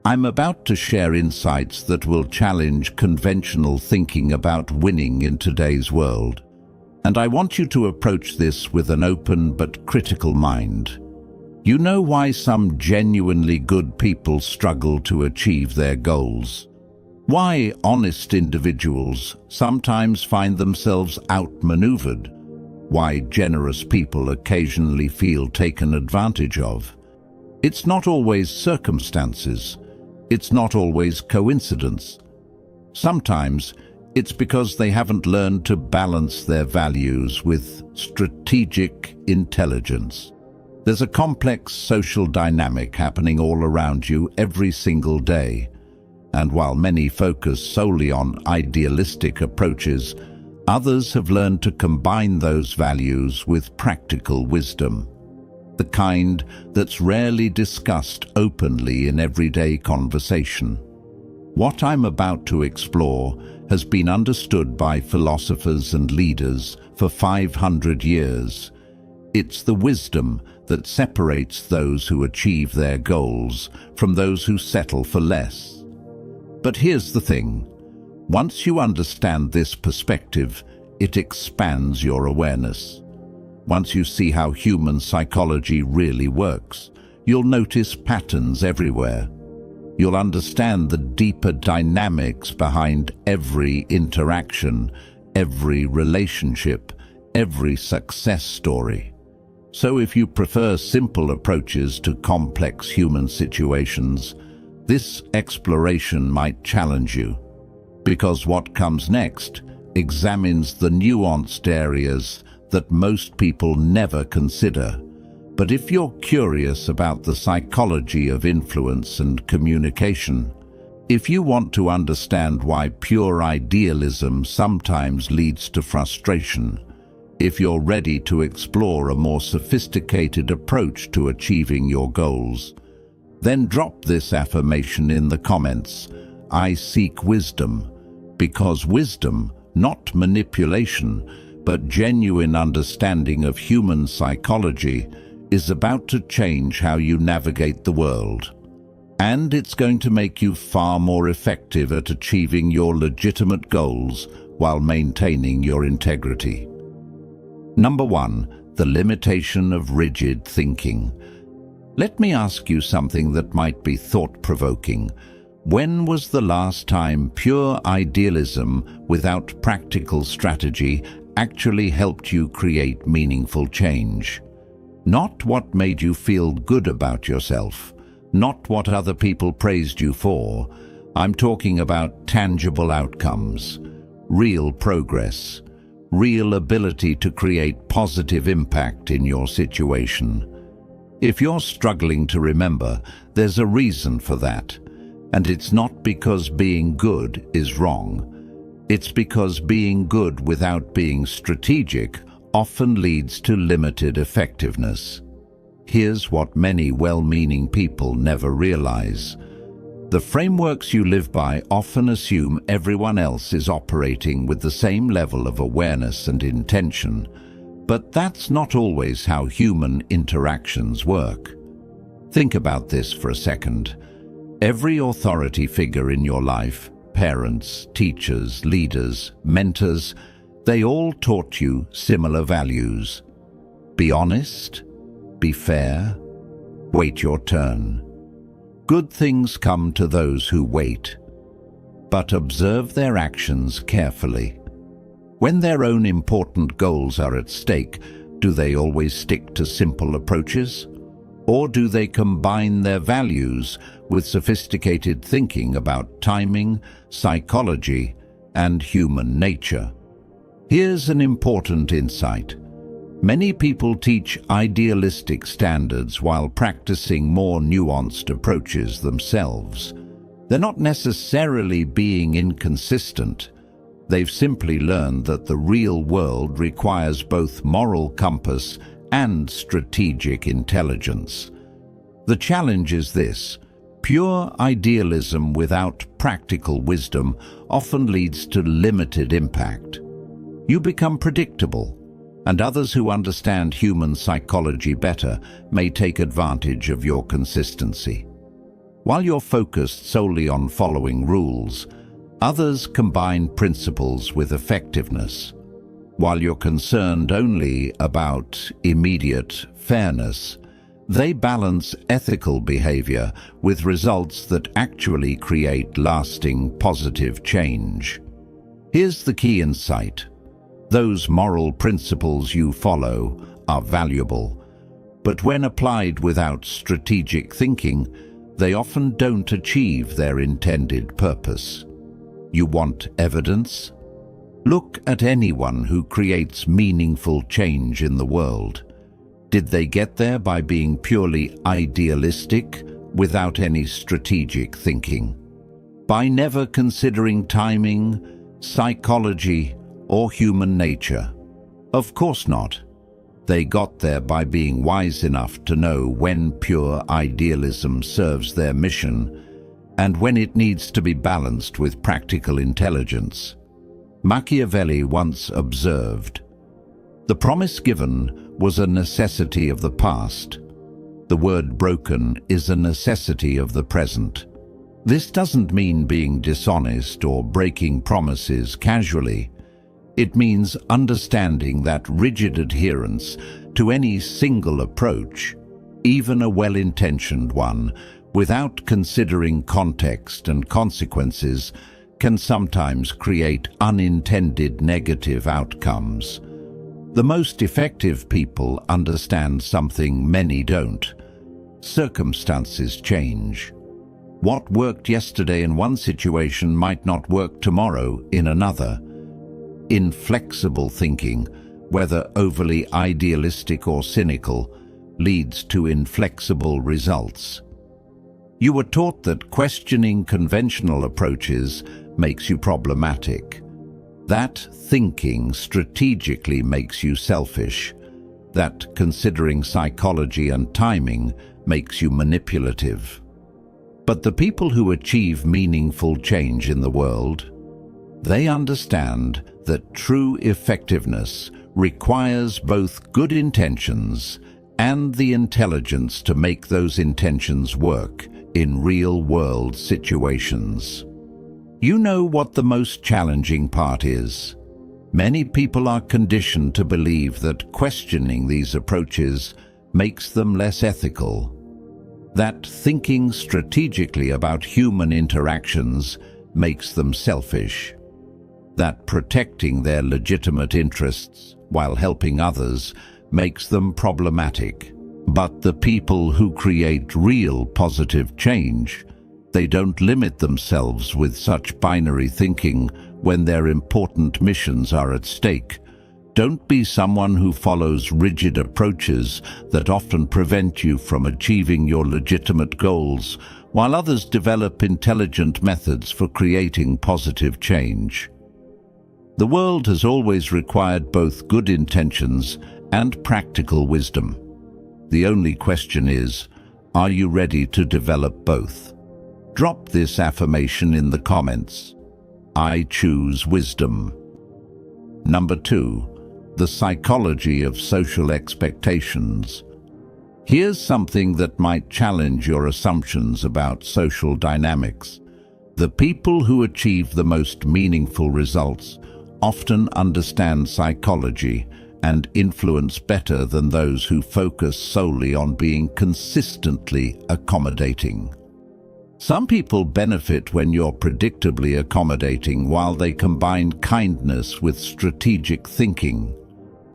I'm about to share insights that will challenge conventional thinking about winning in today's world. And I want you to approach this with an open but critical mind. You know why some genuinely good people struggle to achieve their goals? Why honest individuals sometimes find themselves outmaneuvered? Why generous people occasionally feel taken advantage of? It's not always circumstances. It's not always coincidence. Sometimes it's because they haven't learned to balance their values with strategic intelligence. There's a complex social dynamic happening all around you every single day. And while many focus solely on idealistic approaches, others have learned to combine those values with practical wisdom. The kind that's rarely discussed openly in everyday conversation. What I'm about to explore has been understood by philosophers and leaders for 500 years. It's the wisdom that separates those who achieve their goals from those who settle for less. But here's the thing. Once you understand this perspective, it expands your awareness. Once you see how human psychology really works, you'll notice patterns everywhere. You'll understand the deeper dynamics behind every interaction, every relationship, every success story. So if you prefer simple approaches to complex human situations, this exploration might challenge you. Because what comes next examines the nuanced areas that most people never consider. But if you're curious about the psychology of influence and communication, if you want to understand why pure idealism sometimes leads to frustration, if you're ready to explore a more sophisticated approach to achieving your goals, then drop this affirmation in the comments. I seek wisdom, because wisdom, not manipulation, but genuine understanding of human psychology, is about to change how you navigate the world. And it's going to make you far more effective at achieving your legitimate goals while maintaining your integrity. Number 1, the limitation of rigid thinking. Let me ask you something that might be thought-provoking. When was the last time pure idealism without practical strategy actually helped you create meaningful change? Not what made you feel good about yourself, not what other people praised you for. I'm talking about tangible outcomes, real progress, real ability to create positive impact in your situation. If you're struggling to remember, there's a reason for that. And it's not because being good is wrong. It's because being good without being strategic often leads to limited effectiveness. Here's what many well-meaning people never realize. The frameworks you live by often assume everyone else is operating with the same level of awareness and intention, but that's not always how human interactions work. Think about this for a second. Every authority figure in your life, parents, teachers, leaders, mentors, they all taught you similar values. Be honest, be fair, wait your turn. Good things come to those who wait, but observe their actions carefully. When their own important goals are at stake, do they always stick to simple approaches? Or do they combine their values with sophisticated thinking about timing, psychology, and human nature? Here's an important insight. Many people teach idealistic standards while practicing more nuanced approaches themselves. They're not necessarily being inconsistent. They've simply learned that the real world requires both moral compass and strategic intelligence. The challenge is this: pure idealism without practical wisdom often leads to limited impact. You become predictable, and others who understand human psychology better may take advantage of your consistency. While you're focused solely on following rules, others combine principles with effectiveness. While you're concerned only about immediate fairness, they balance ethical behavior with results that actually create lasting positive change. Here's the key insight. Those moral principles you follow are valuable, but when applied without strategic thinking, they often don't achieve their intended purpose. You want evidence? Look at anyone who creates meaningful change in the world. Did they get there by being purely idealistic without any strategic thinking? By never considering timing, psychology, or human nature? Of course not. They got there by being wise enough to know when pure idealism serves their mission and when it needs to be balanced with practical intelligence. Machiavelli once observed, "The promise given was a necessity of the past. The word broken is a necessity of the present." This doesn't mean being dishonest or breaking promises casually. It means understanding that rigid adherence to any single approach, even a well-intentioned one, without considering context and consequences, can sometimes create unintended negative outcomes. The most effective people understand something many don't. Circumstances change. What worked yesterday in one situation might not work tomorrow in another. Inflexible thinking, whether overly idealistic or cynical, leads to inflexible results. You were taught that questioning conventional approaches makes you problematic. That thinking strategically makes you selfish. That considering psychology and timing makes you manipulative. But the people who achieve meaningful change in the world, they understand that true effectiveness requires both good intentions and the intelligence to make those intentions work in real-world situations. You know what the most challenging part is? Many people are conditioned to believe that questioning these approaches makes them less ethical, that thinking strategically about human interactions makes them selfish, that protecting their legitimate interests while helping others makes them problematic. But the people who create real positive change, they don't limit themselves with such binary thinking when their important missions are at stake. Don't be someone who follows rigid approaches that often prevent you from achieving your legitimate goals, while others develop intelligent methods for creating positive change. The world has always required both good intentions and practical wisdom. The only question is, are you ready to develop both? Drop this affirmation in the comments. I choose wisdom. Number 2. The psychology of social expectations. Here's something that might challenge your assumptions about social dynamics. The people who achieve the most meaningful results often understand psychology and influence better than those who focus solely on being consistently accommodating. Some people benefit when you're predictably accommodating while they combine kindness with strategic thinking.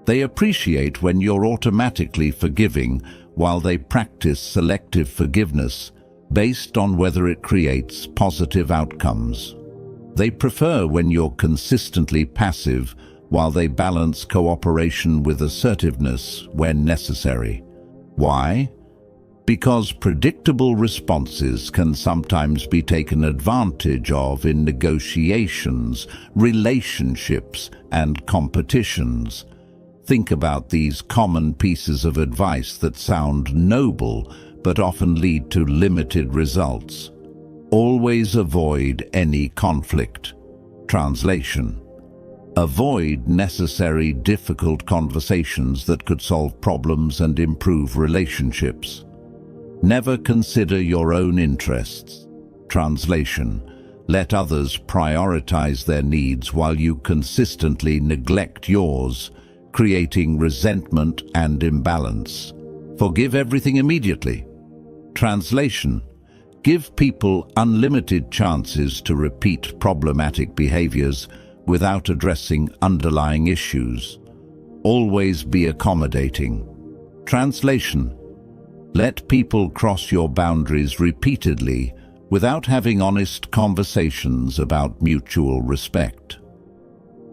They appreciate when you're automatically forgiving while they practice selective forgiveness based on whether it creates positive outcomes. They prefer when you're consistently passive while they balance cooperation with assertiveness when necessary. Why? Because predictable responses can sometimes be taken advantage of in negotiations, relationships, and competitions. Think about these common pieces of advice that sound noble but often lead to limited results. Always avoid any conflict. Translation: avoid necessary difficult conversations that could solve problems and improve relationships. Never consider your own interests. Translation: let others prioritize their needs while you consistently neglect yours, creating resentment and imbalance. Forgive everything immediately. Translation: give people unlimited chances to repeat problematic behaviors without addressing underlying issues. Always be accommodating. Translation: let people cross your boundaries repeatedly without having honest conversations about mutual respect.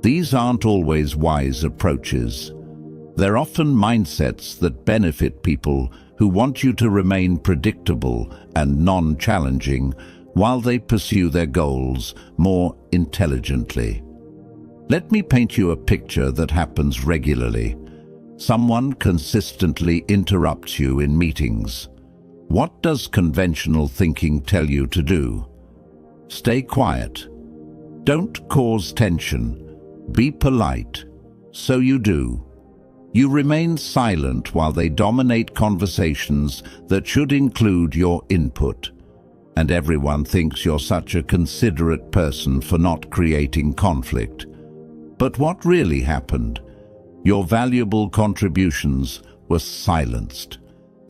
These aren't always wise approaches. They're often mindsets that benefit people who want you to remain predictable and non-challenging while they pursue their goals more intelligently. Let me paint you a picture that happens regularly. Someone consistently interrupts you in meetings. What does conventional thinking tell you to do? Stay quiet. Don't cause tension. Be polite. So you do. You remain silent while they dominate conversations that should include your input. And everyone thinks you're such a considerate person for not creating conflict. But what really happened? Your valuable contributions were silenced,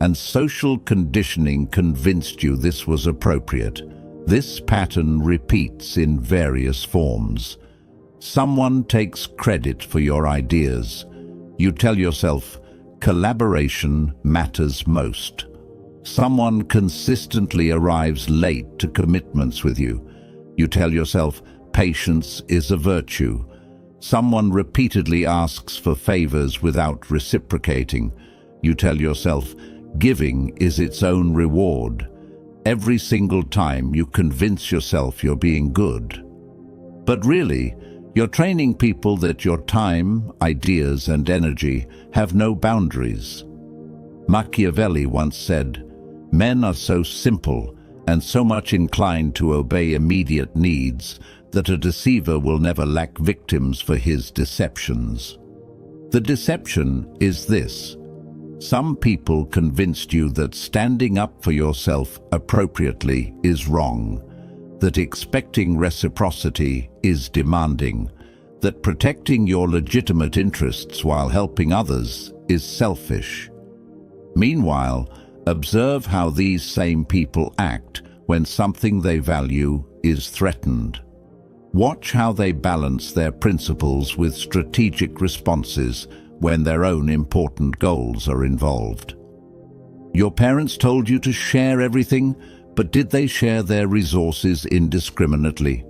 and social conditioning convinced you this was appropriate. This pattern repeats in various forms. Someone takes credit for your ideas. You tell yourself, collaboration matters most. Someone consistently arrives late to commitments with you. You tell yourself, patience is a virtue. Someone repeatedly asks for favors without reciprocating. You tell yourself, giving is its own reward. Every single time you convince yourself you're being good. But really, you're training people that your time, ideas, and energy have no boundaries. Machiavelli once said, "Men are so simple and so much inclined to obey immediate needs that a deceiver will never lack victims for his deceptions." The deception is this: some people convinced you that standing up for yourself appropriately is wrong, that expecting reciprocity is demanding, that protecting your legitimate interests while helping others is selfish. Meanwhile, observe how these same people act when something they value is threatened. Watch how they balance their principles with strategic responses when their own important goals are involved. Your parents told you to share everything, but did they share their resources indiscriminately?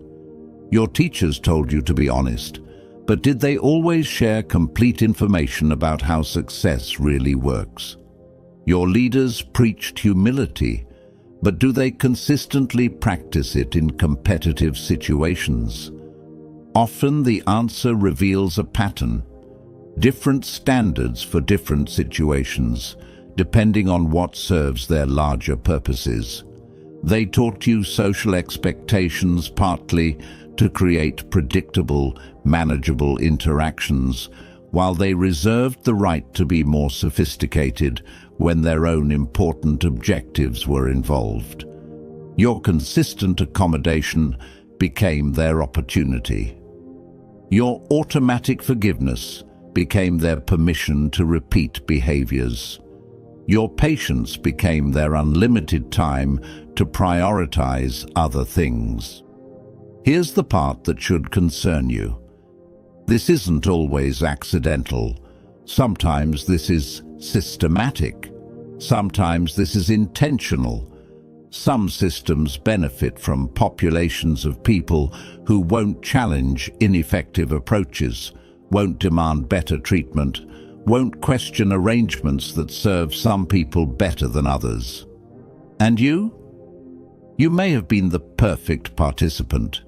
Your teachers told you to be honest, but did they always share complete information about how success really works? Your leaders preached humility, but do they consistently practice it in competitive situations? Often the answer reveals a pattern, different standards for different situations, depending on what serves their larger purposes. They taught you social expectations partly to create predictable, manageable interactions, while they reserved the right to be more sophisticated when their own important objectives were involved. Your consistent accommodation became their opportunity. Your automatic forgiveness became their permission to repeat behaviors. Your patience became their unlimited time to prioritize other things. Here's the part that should concern you. This isn't always accidental. Sometimes this is systematic. Sometimes this is intentional. Some systems benefit from populations of people who won't challenge ineffective approaches, won't demand better treatment, won't question arrangements that serve some people better than others. And you? You may have been the perfect participant,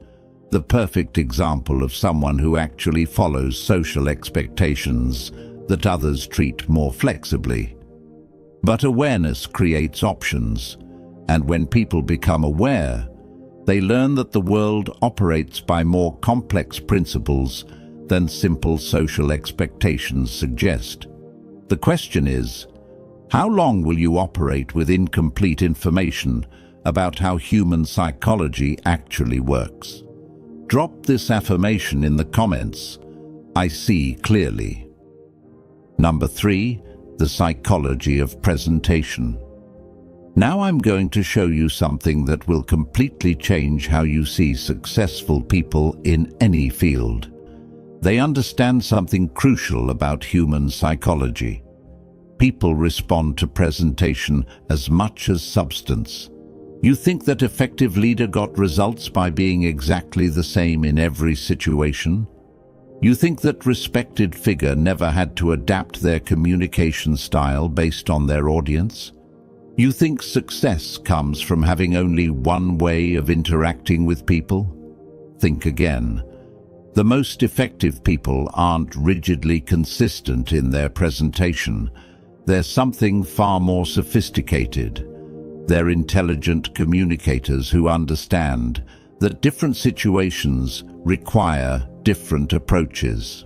the perfect example of someone who actually follows social expectations that others treat more flexibly. But awareness creates options, and when people become aware, they learn that the world operates by more complex principles than simple social expectations suggest. The question is, How long will you operate with incomplete information about how human psychology actually works? Drop this affirmation in the comments. I see clearly. Number 3, the psychology of presentation. Now I'm going to show you something that will completely change how you see successful people in any field. They understand something crucial about human psychology. People respond to presentation as much as substance. You think that effective leader got results by being exactly the same in every situation? You think that respected figure never had to adapt their communication style based on their audience? You think success comes from having only one way of interacting with people? Think again. The most effective people aren't rigidly consistent in their presentation. They're something far more sophisticated. They're intelligent communicators who understand that different situations require different approaches.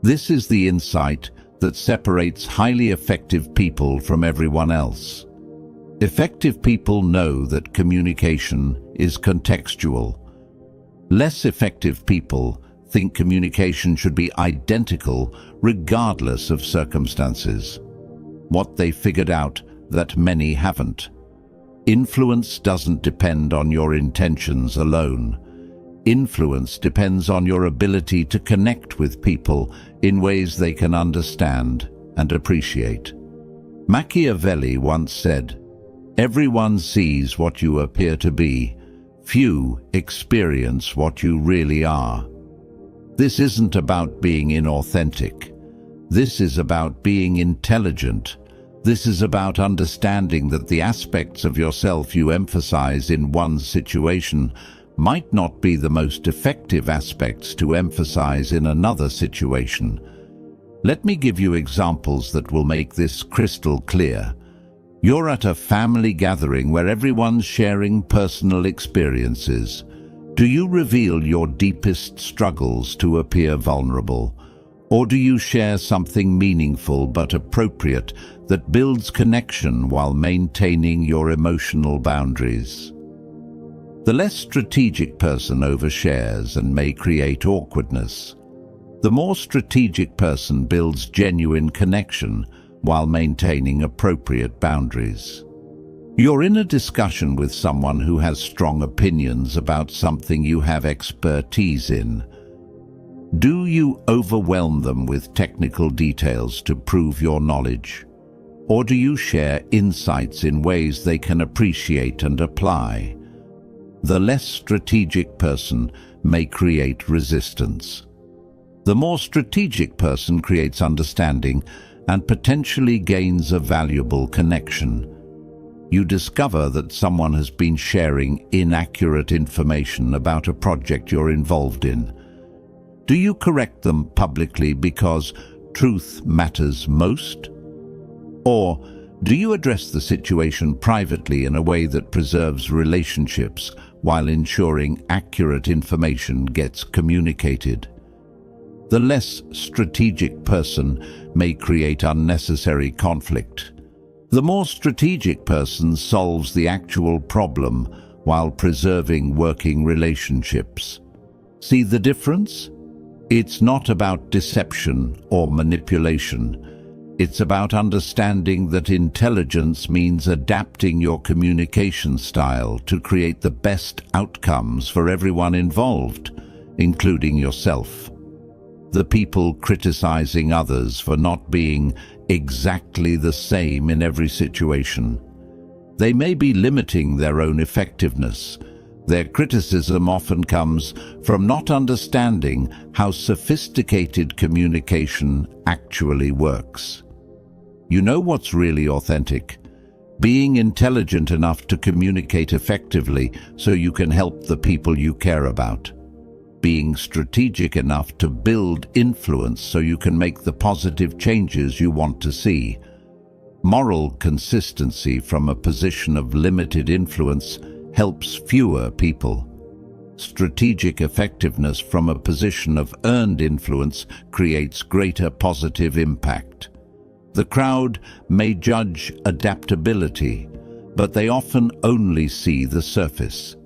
This is the insight that separates highly effective people from everyone else. Effective people know that communication is contextual. Less effective people think communication should be identical regardless of circumstances. What they figured out that many haven't. Influence doesn't depend on your intentions alone. Influence depends on your ability to connect with people in ways they can understand and appreciate. Machiavelli once said, "Everyone sees what you appear to be. Few experience what you really are." This isn't about being inauthentic. This is about being intelligent. This is about understanding that the aspects of yourself you emphasize in one situation might not be the most effective aspects to emphasize in another situation. Let me give you examples that will make this crystal clear. You're at a family gathering where everyone's sharing personal experiences. Do you reveal your deepest struggles to appear vulnerable? Or do you share something meaningful but appropriate that builds connection while maintaining your emotional boundaries? The less strategic person overshares and may create awkwardness. The more strategic person builds genuine connection while maintaining appropriate boundaries. You're in a discussion with someone who has strong opinions about something you have expertise in. Do you overwhelm them with technical details to prove your knowledge? Or do you share insights in ways they can appreciate and apply? The less strategic person may create resistance. The more strategic person creates understanding and potentially gains a valuable connection. You discover that someone has been sharing inaccurate information about a project you're involved in. Do you correct them publicly because truth matters most? Or do you address the situation privately in a way that preserves relationships while ensuring accurate information gets communicated? The less strategic person may create unnecessary conflict. The more strategic person solves the actual problem while preserving working relationships. See the difference? It's not about deception or manipulation. It's about understanding that intelligence means adapting your communication style to create the best outcomes for everyone involved, including yourself. The people criticizing others for not being exactly the same in every situation. They may be limiting their own effectiveness. Their criticism often comes from not understanding how sophisticated communication actually works. You know what's really authentic? Being intelligent enough to communicate effectively so you can help the people you care about. Being strategic enough to build influence so you can make the positive changes you want to see. Moral consistency from a position of limited influence helps fewer people. Strategic effectiveness from a position of earned influence creates greater positive impact. The crowd may judge adaptability, but they often only see the surface.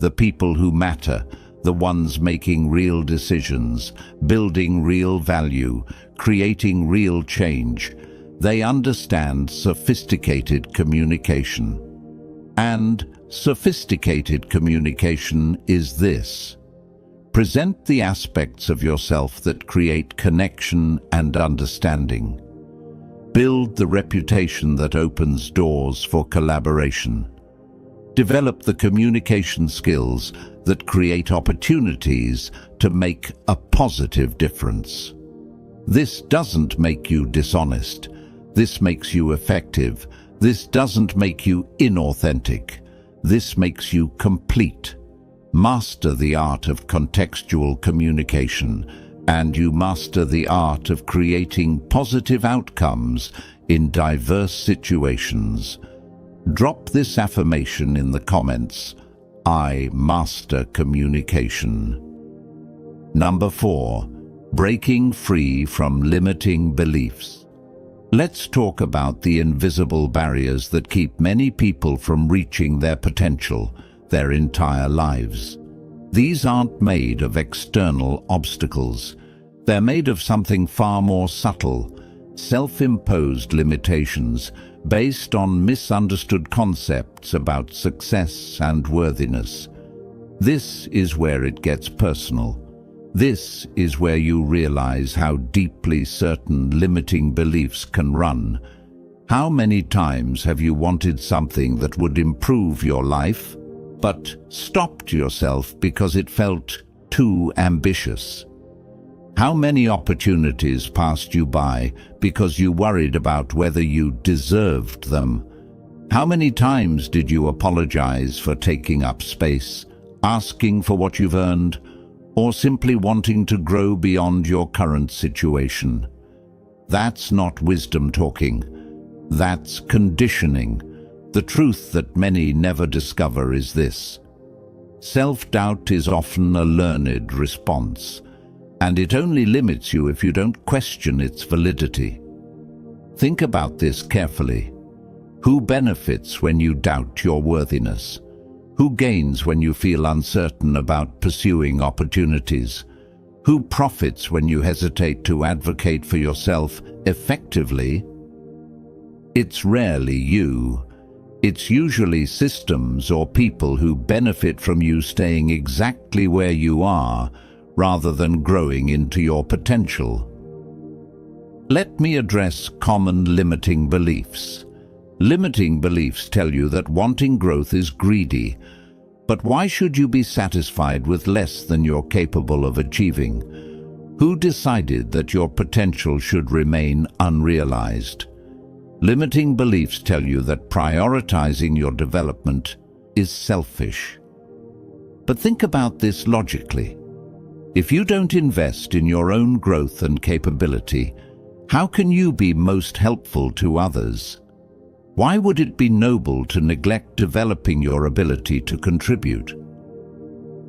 The people who matter, the ones making real decisions, building real value, creating real change, they understand sophisticated communication. And sophisticated communication is this: present the aspects of yourself that create connection and understanding. Build the reputation that opens doors for collaboration. Develop the communication skills that create opportunities to make a positive difference. This doesn't make you dishonest. This makes you effective. This doesn't make you inauthentic. This makes you complete. Master the art of contextual communication, and you master the art of creating positive outcomes in diverse situations. Drop this affirmation in the comments: I master communication. Number 4. Breaking free from limiting beliefs. Let's talk about the invisible barriers that keep many people from reaching their potential their entire lives. These aren't made of external obstacles. They're made of something far more subtle: self-imposed limitations based on misunderstood concepts about success and worthiness. This is where it gets personal. This is where you realize how deeply certain limiting beliefs can run. How many times have you wanted something that would improve your life, but stopped yourself because it felt too ambitious? How many opportunities passed you by because you worried about whether you deserved them? How many times did you apologize for taking up space, asking for what you've earned, or simply wanting to grow beyond your current situation? That's not wisdom talking. That's conditioning. The truth that many never discover is this: self-doubt is often a learned response, and it only limits you if you don't question its validity. Think about this carefully. Who benefits when you doubt your worthiness? Who gains when you feel uncertain about pursuing opportunities? Who profits when you hesitate to advocate for yourself effectively? It's rarely you. It's usually systems or people who benefit from you staying exactly where you are, rather than growing into your potential. Let me address common limiting beliefs. Limiting beliefs tell you that wanting growth is greedy. But why should you be satisfied with less than you're capable of achieving? Who decided that your potential should remain unrealized? Limiting beliefs tell you that prioritizing your development is selfish. But think about this logically. If you don't invest in your own growth and capability, how can you be most helpful to others? Why would it be noble to neglect developing your ability to contribute?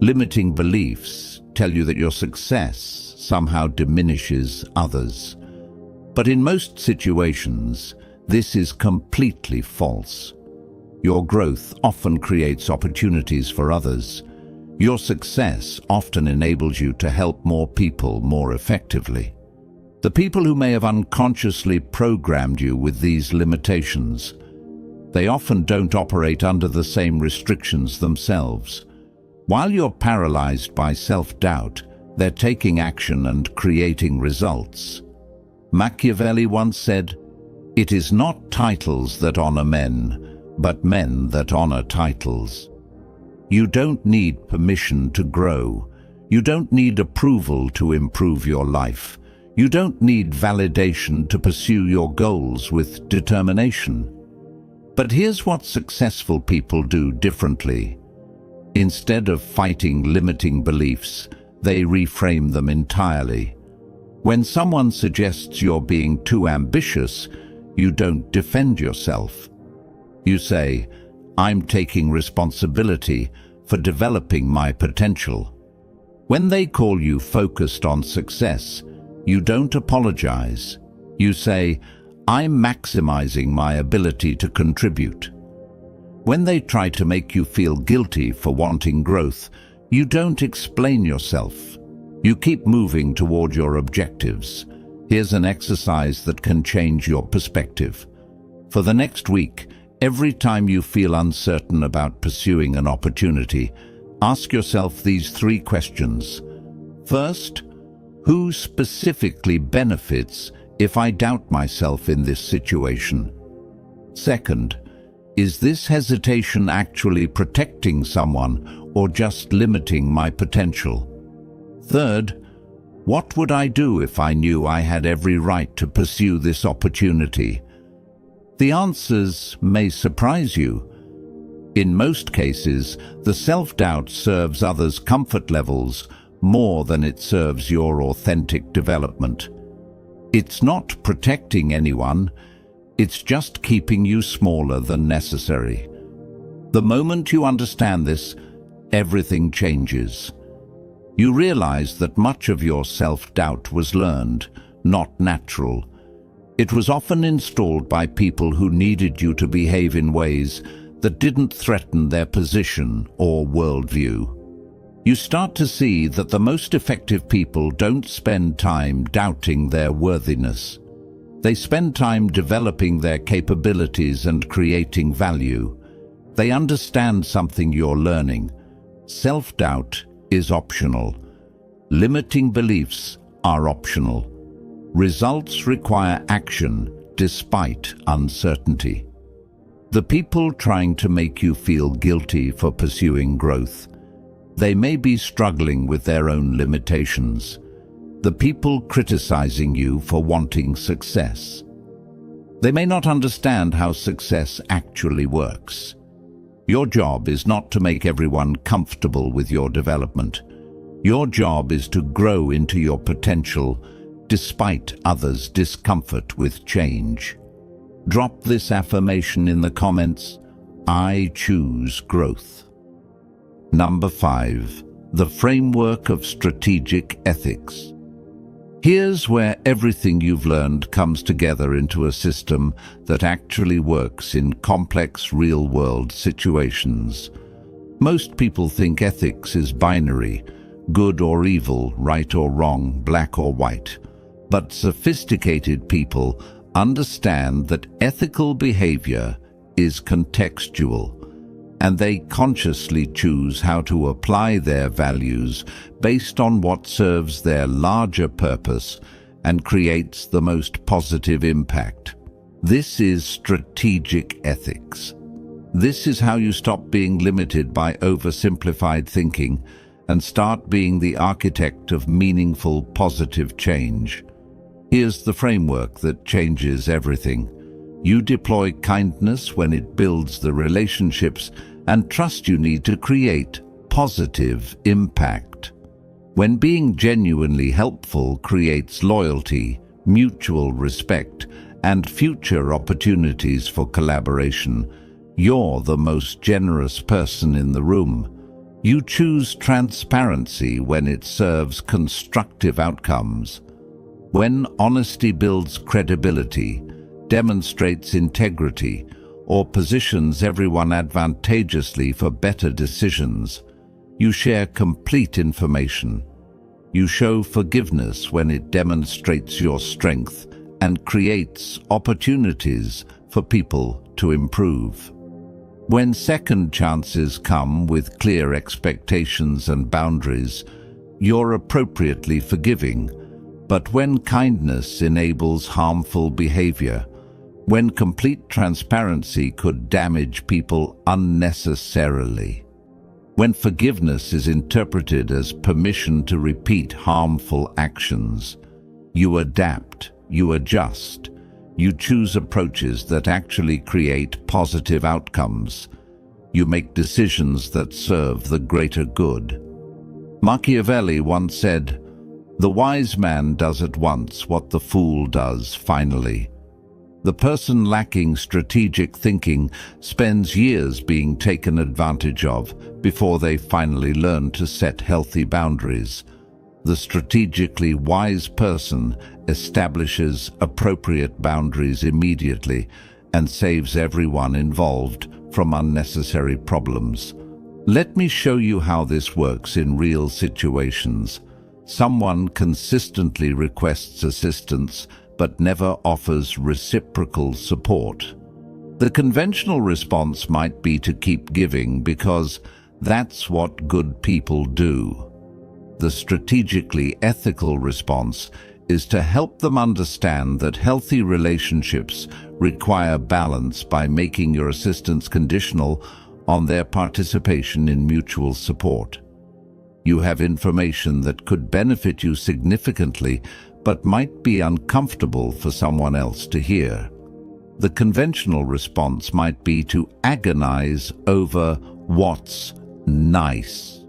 Limiting beliefs tell you that your success somehow diminishes others. But in most situations, this is completely false. Your growth often creates opportunities for others. Your success often enables you to help more people more effectively. The people who may have unconsciously programmed you with these limitations, they often don't operate under the same restrictions themselves. While you're paralyzed by self-doubt, they're taking action and creating results. Machiavelli once said, "It is not titles that honor men, but men that honor titles." You don't need permission to grow. You don't need approval to improve your life. You don't need validation to pursue your goals with determination. But here's what successful people do differently. Instead of fighting limiting beliefs, they reframe them entirely. When someone suggests you're being too ambitious, you don't defend yourself. You say, "I'm taking responsibility for developing my potential." When they call you focused on success, you don't apologize. You say, I'm maximizing my ability to contribute. When they try to make you feel guilty for wanting growth, you don't explain yourself. You keep moving toward your objectives. Here's an exercise that can change your perspective. For the next week, every time you feel uncertain about pursuing an opportunity, ask yourself these 3 questions. First, who specifically benefits if I doubt myself in this situation? Second, is this hesitation actually protecting someone or just limiting my potential? Third, what would I do if I knew I had every right to pursue this opportunity? The answers may surprise you. In most cases, the self-doubt serves others' comfort levels more than it serves your authentic development. It's not protecting anyone, it's just keeping you smaller than necessary. The moment you understand this, everything changes. You realize that much of your self-doubt was learned, not natural. It was often installed by people who needed you to behave in ways that didn't threaten their position or worldview. You start to see that the most effective people don't spend time doubting their worthiness. They spend time developing their capabilities and creating value. They understand something you're learning. Self-doubt is optional. Limiting beliefs are optional. Results require action despite uncertainty. The people trying to make you feel guilty for pursuing growth, they may be struggling with their own limitations. The people criticizing you for wanting success, they may not understand how success actually works. Your job is not to make everyone comfortable with your development. Your job is to grow into your potential despite others' discomfort with change. Drop this affirmation in the comments. I choose growth. Number 5. The framework of strategic ethics. Here's where everything you've learned comes together into a system that actually works in complex real-world situations. Most people think ethics is binary, good or evil, right or wrong, black or white. But sophisticated people understand that ethical behavior is contextual, and they consciously choose how to apply their values based on what serves their larger purpose and creates the most positive impact. This is strategic ethics. This is how you stop being limited by oversimplified thinking and start being the architect of meaningful, positive change. Here's the framework that changes everything. You deploy kindness when it builds the relationships and trust you need to create positive impact. When being genuinely helpful creates loyalty, mutual respect, and future opportunities for collaboration, you're the most generous person in the room. You choose transparency when it serves constructive outcomes. When honesty builds credibility, demonstrates integrity, or positions everyone advantageously for better decisions, you share complete information. You show forgiveness when it demonstrates your strength and creates opportunities for people to improve. When second chances come with clear expectations and boundaries, you're appropriately forgiving. But when kindness enables harmful behavior, when complete transparency could damage people unnecessarily, when forgiveness is interpreted as permission to repeat harmful actions, you adapt, you adjust, you choose approaches that actually create positive outcomes. You make decisions that serve the greater good. Machiavelli once said, "The wise man does at once what the fool does finally." The person lacking strategic thinking spends years being taken advantage of before they finally learn to set healthy boundaries. The strategically wise person establishes appropriate boundaries immediately and saves everyone involved from unnecessary problems. Let me show you how this works in real situations. Someone consistently requests assistance but never offers reciprocal support. The conventional response might be to keep giving because that's what good people do. The strategically ethical response is to help them understand that healthy relationships require balance by making your assistance conditional on their participation in mutual support. You have information that could benefit you significantly but might be uncomfortable for someone else to hear. The conventional response might be to agonize over what's nice.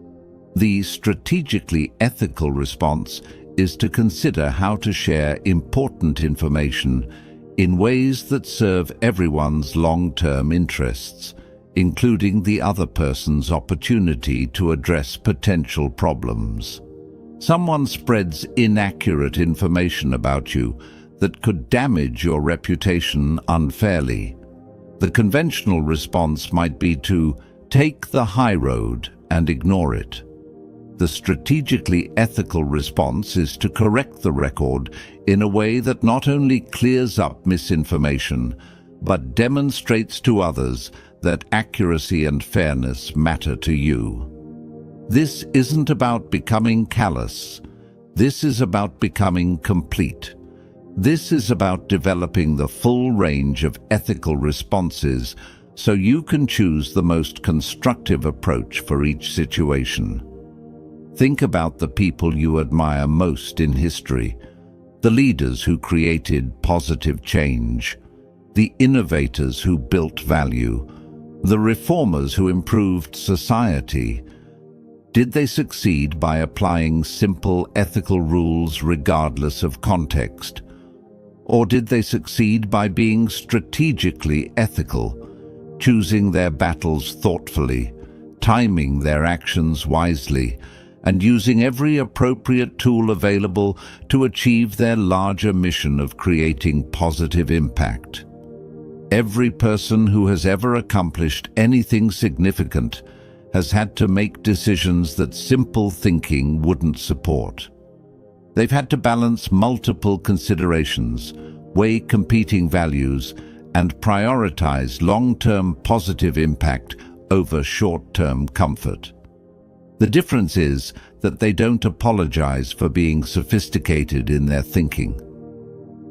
The strategically ethical response is to consider how to share important information in ways that serve everyone's long-term interests, including the other person's opportunity to address potential problems. Someone spreads inaccurate information about you that could damage your reputation unfairly. The conventional response might be to take the high road and ignore it. The strategically ethical response is to correct the record in a way that not only clears up misinformation, but demonstrates to others that accuracy and fairness matter to you. This isn't about becoming callous. This is about becoming complete. This is about developing the full range of ethical responses so you can choose the most constructive approach for each situation. Think about the people you admire most in history, the leaders who created positive change, the innovators who built value, the reformers who improved society. Did they succeed by applying simple ethical rules regardless of context? Or did they succeed by being strategically ethical, choosing their battles thoughtfully, timing their actions wisely, and using every appropriate tool available to achieve their larger mission of creating positive impact? Every person who has ever accomplished anything significant has had to make decisions that simple thinking wouldn't support. They've had to balance multiple considerations, weigh competing values, and prioritize long-term positive impact over short-term comfort. The difference is that they don't apologize for being sophisticated in their thinking.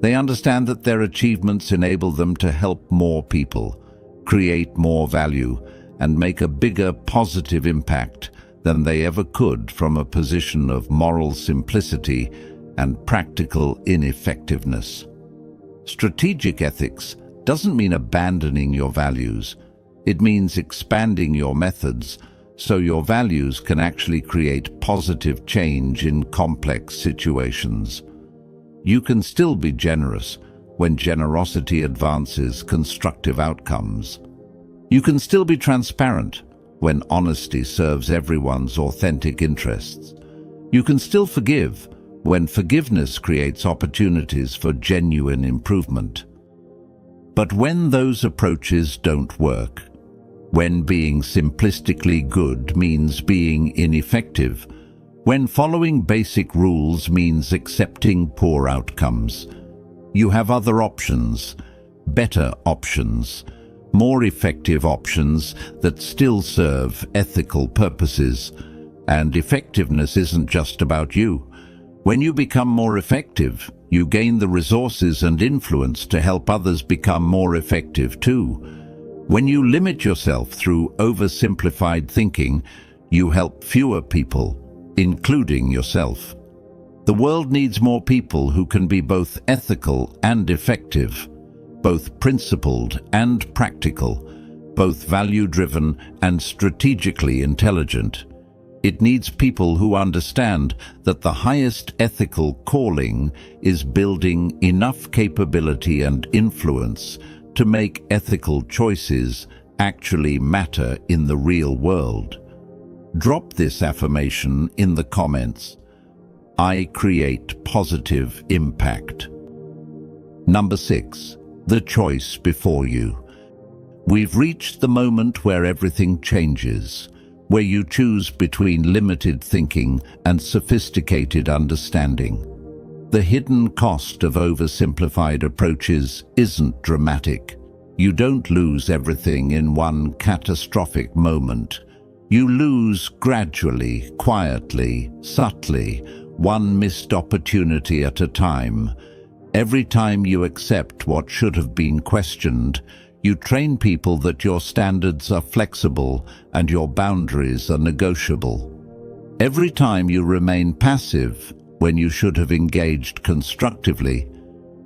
They understand that their achievements enable them to help more people, create more value, and make a bigger positive impact than they ever could from a position of moral simplicity and practical ineffectiveness. Strategic ethics doesn't mean abandoning your values. It means expanding your methods so your values can actually create positive change in complex situations. You can still be generous when generosity advances constructive outcomes. You can still be transparent when honesty serves everyone's authentic interests. You can still forgive when forgiveness creates opportunities for genuine improvement. But when those approaches don't work, when being simplistically good means being ineffective, when following basic rules means accepting poor outcomes, you have other options, better options, more effective options that still serve ethical purposes. And effectiveness isn't just about you. When you become more effective, you gain the resources and influence to help others become more effective too. When you limit yourself through oversimplified thinking, you help fewer people, including yourself. The world needs more people who can be both ethical and effective, both principled and practical, both value-driven and strategically intelligent. It needs people who understand that the highest ethical calling is building enough capability and influence to make ethical choices actually matter in the real world. Drop this affirmation in the comments. I create positive impact. Number 6. The choice before you. We've reached the moment where everything changes, where you choose between limited thinking and sophisticated understanding. The hidden cost of oversimplified approaches isn't dramatic. You don't lose everything in one catastrophic moment. You lose gradually, quietly, subtly, one missed opportunity at a time. Every time you accept what should have been questioned, you train people that your standards are flexible and your boundaries are negotiable. Every time you remain passive when you should have engaged constructively,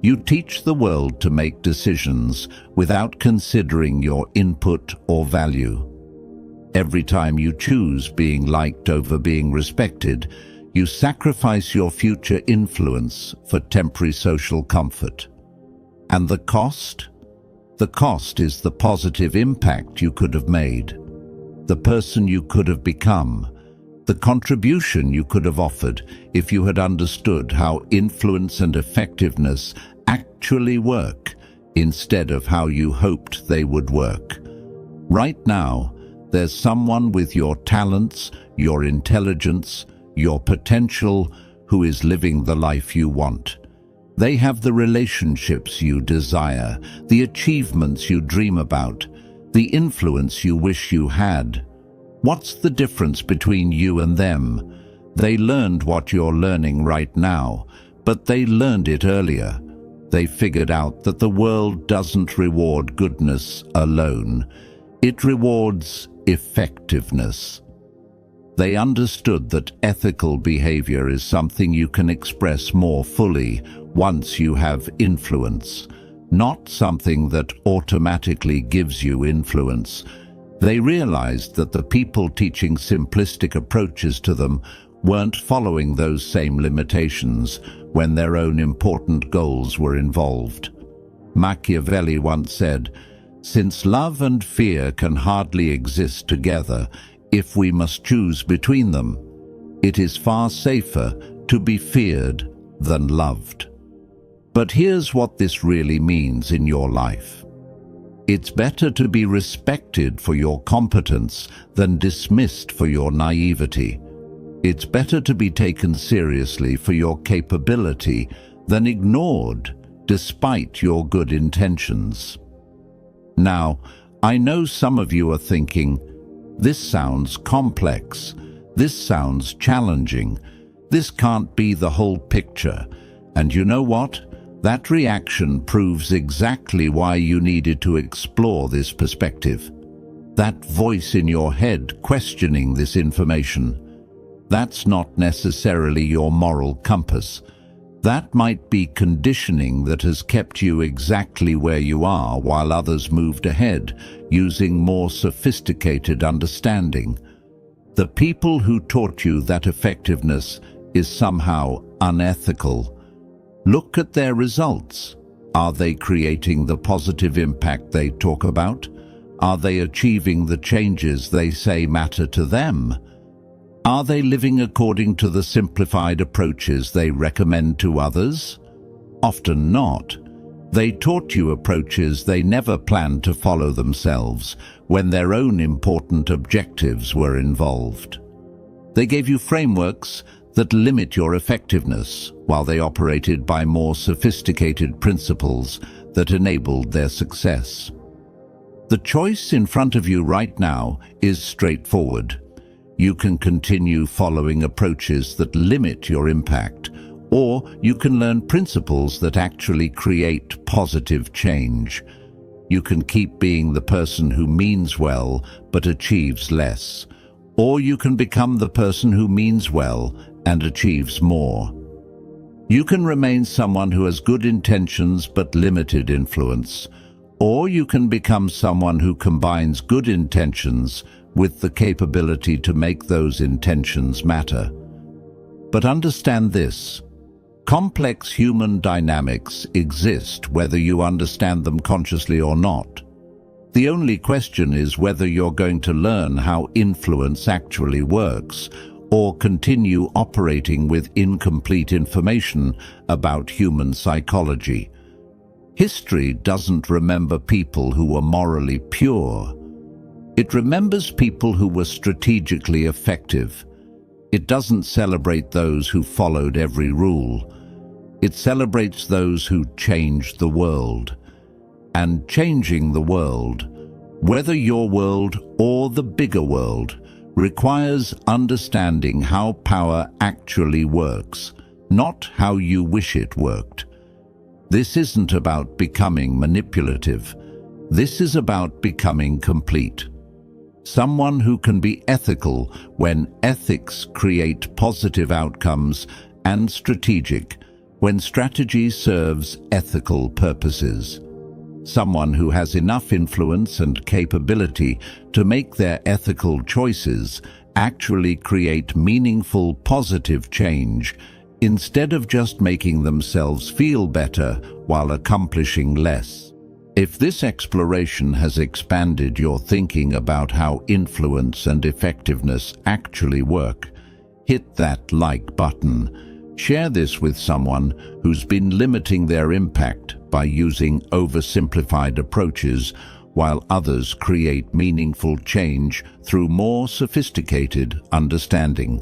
you teach the world to make decisions without considering your input or value. Every time you choose being liked over being respected, you sacrifice your future influence for temporary social comfort. And the cost? The cost is the positive impact you could have made, the person you could have become, the contribution you could have offered if you had understood how influence and effectiveness actually work instead of how you hoped they would work. Right now, there's someone with your talents, your intelligence, your potential who is living the life you want. They have the relationships you desire, the achievements you dream about, the influence you wish you had. What's the difference between you and them? They learned what you're learning right now, but they learned it earlier. They figured out that the world doesn't reward goodness alone. It rewards effectiveness. They understood that ethical behavior is something you can express more fully once you have influence, not something that automatically gives you influence. They realized that the people teaching simplistic approaches to them weren't following those same limitations when their own important goals were involved. Machiavelli once said, "Since love and fear can hardly exist together, if we must choose between them, it is far safer to be feared than loved." But here's what this really means in your life. It's better to be respected for your competence than dismissed for your naivety. It's better to be taken seriously for your capability than ignored despite your good intentions. Now, I know some of you are thinking, this sounds complex, this sounds challenging, this can't be the whole picture. And you know what? That reaction proves exactly why you needed to explore this perspective. That voice in your head questioning this information, that's not necessarily your moral compass. That might be conditioning that has kept you exactly where you are while others moved ahead, using more sophisticated understanding. The people who taught you that effectiveness is somehow unethical. Look at their results. Are they creating the positive impact they talk about? Are they achieving the changes they say matter to them? Are they living according to the simplified approaches they recommend to others? Often not. They taught you approaches they never planned to follow themselves when their own important objectives were involved. They gave you frameworks that limit your effectiveness while they operated by more sophisticated principles that enabled their success. The choice in front of you right now is straightforward. You can continue following approaches that limit your impact, or you can learn principles that actually create positive change. You can keep being the person who means well but achieves less, or you can become the person who means well and achieves more. You can remain someone who has good intentions but limited influence, or you can become someone who combines good intentions with the capability to make those intentions matter. But understand this: complex human dynamics exist whether you understand them consciously or not. The only question is whether you're going to learn how influence actually works, or continue operating with incomplete information about human psychology. History doesn't remember people who were morally pure. It remembers people who were strategically effective. It doesn't celebrate those who followed every rule. It celebrates those who changed the world. And changing the world, whether your world or the bigger world, requires understanding how power actually works, not how you wish it worked. This isn't about becoming manipulative. This is about becoming complete. Someone who can be ethical when ethics create positive outcomes, and strategic when strategy serves ethical purposes. Someone who has enough influence and capability to make their ethical choices actually create meaningful positive change, instead of just making themselves feel better while accomplishing less. If this exploration has expanded your thinking about how influence and effectiveness actually work, hit that like button. Share this with someone who's been limiting their impact by using oversimplified approaches, while others create meaningful change through more sophisticated understanding.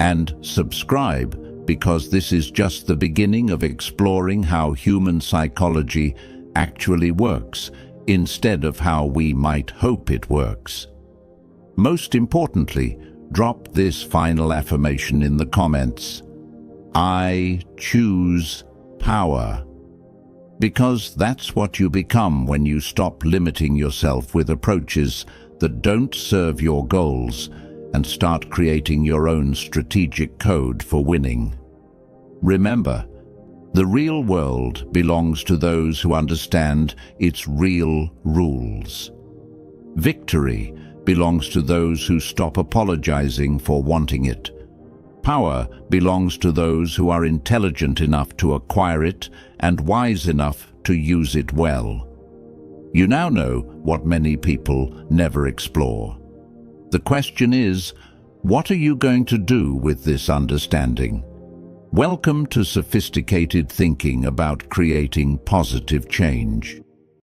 And subscribe, because this is just the beginning of exploring how human psychology actually works, instead of how we might hope it works. Most importantly, drop this final affirmation in the comments. I choose power. Because that's what you become when you stop limiting yourself with approaches that don't serve your goals and start creating your own strategic code for winning. Remember, the real world belongs to those who understand its real rules. Victory belongs to those who stop apologizing for wanting it. Power belongs to those who are intelligent enough to acquire it and wise enough to use it well. You now know what many people never explore. The question is, what are you going to do with this understanding? Welcome to sophisticated thinking about creating positive change.